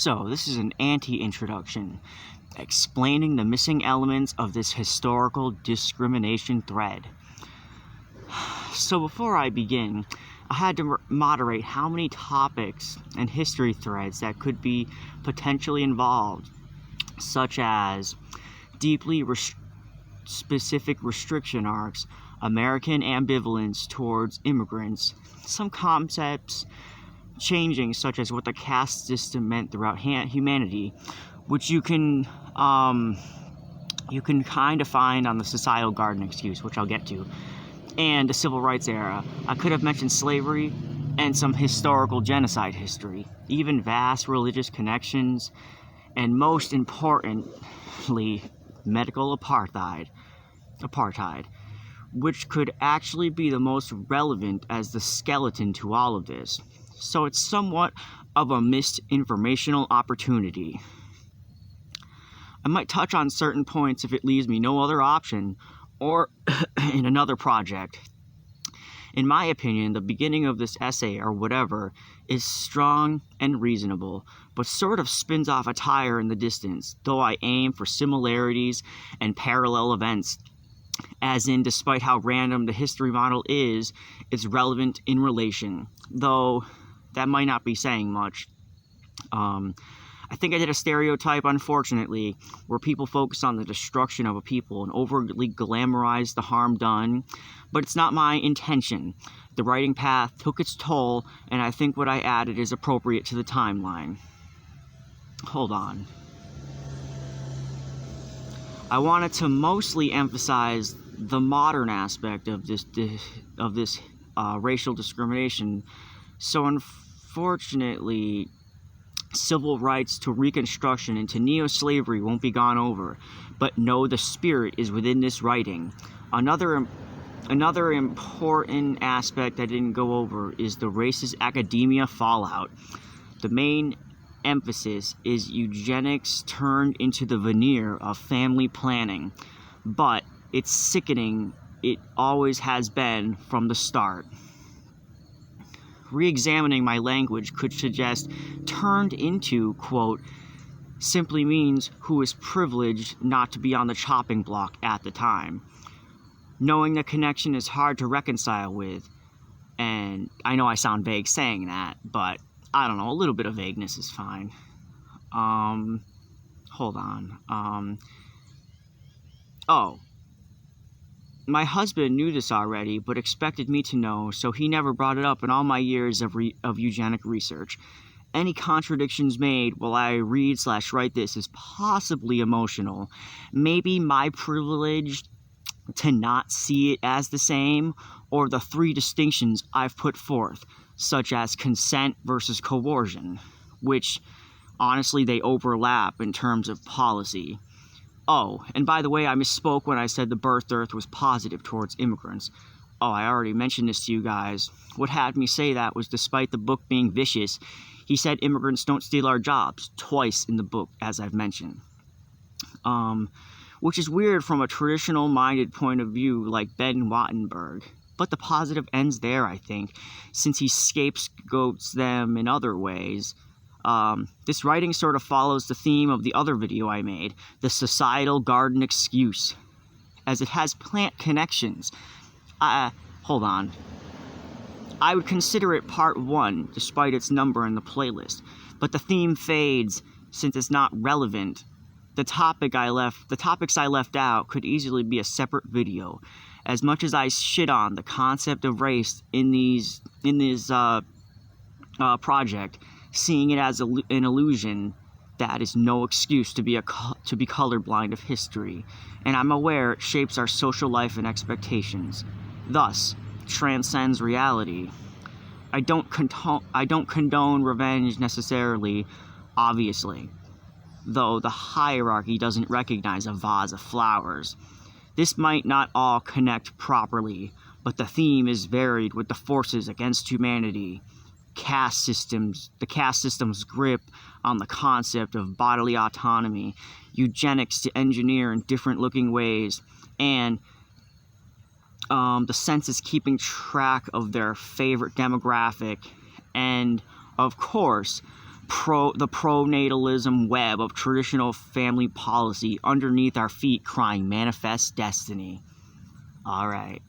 So, this is an anti-introduction, explaining the missing elements of this historical discrimination thread. So before I begin, I had to moderate how many topics and history threads that could be potentially involved, such as deeply specific restriction arcs, American ambivalence towards immigrants, some concepts changing, such as what the caste system meant throughout humanity, which you can kind of find on the societal garden excuse, which I'll get to, and the civil rights era. I could have mentioned slavery and some historical genocide history, even vast religious connections, and most importantly, medical apartheid, which could actually be the most relevant as the skeleton to all of this. So it's somewhat of a missed informational opportunity. I might touch on certain points if it leaves me no other option, or in another project. In my opinion, the beginning of this essay, or whatever, is strong and reasonable, but sort of spins off a tire in the distance, though I aim for similarities and parallel events, as in, despite how random the history model is, it's relevant in relation, though that might not be saying much. I think I did a stereotype, unfortunately, where people focus on the destruction of a people and overly glamorize the harm done, but it's not my intention. The writing path took its toll, and I think what I added is appropriate to the timeline. Hold on. I wanted to mostly emphasize the modern aspect of this racial discrimination, so unfortunately, civil rights to Reconstruction and to neo-slavery won't be gone over, but no, the spirit is within this writing. Another important aspect I didn't go over is the racist academia fallout. The main emphasis is eugenics turned into the veneer of family planning, but it's sickening. It always has been from the start. Re-examining my language could suggest turned into, quote, simply means who is privileged not to be on the chopping block at the time. Knowing the connection is hard to reconcile with, and I know I sound vague saying that, but I don't know, a little bit of vagueness is fine. Hold on. My husband knew this already, but expected me to know, so he never brought it up in all my years of eugenic research. Any contradictions made while I read/write this is possibly emotional. Maybe my privilege to not see it as the same, or the three distinctions I've put forth, such as consent versus coercion, which, honestly, they overlap in terms of policy. Oh, and by the way, I misspoke when I said the birth dearth was positive towards immigrants. Oh, I already mentioned this to you guys. What had me say that was, despite the book being vicious, he said immigrants don't steal our jobs, twice in the book, as I've mentioned. Which is weird from a traditional-minded point of view like Ben Wattenberg. But the positive ends there, I think, since he scapegoats them in other ways. This writing sort of follows the theme of the other video I made, the societal garden excuse, as it has plant connections. Hold on. I would consider it part 1, despite its number in the playlist, but the theme fades since it's not relevant. The topics I left out could easily be a separate video. As much as I shit on the concept of race in this project, seeing it as an illusion, that is no excuse to be colorblind of history, and I'm aware it shapes our social life and expectations, thus transcends reality. I don't condone revenge necessarily, obviously, though the hierarchy doesn't recognize a vase of flowers. This might not all connect properly, but the theme is varied with the forces against humanity. The caste system's grip on the concept of bodily autonomy, eugenics to engineer in different-looking ways, and the census keeping track of their favorite demographic, and, of course, the pronatalism web of traditional family policy underneath our feet crying manifest destiny. All right.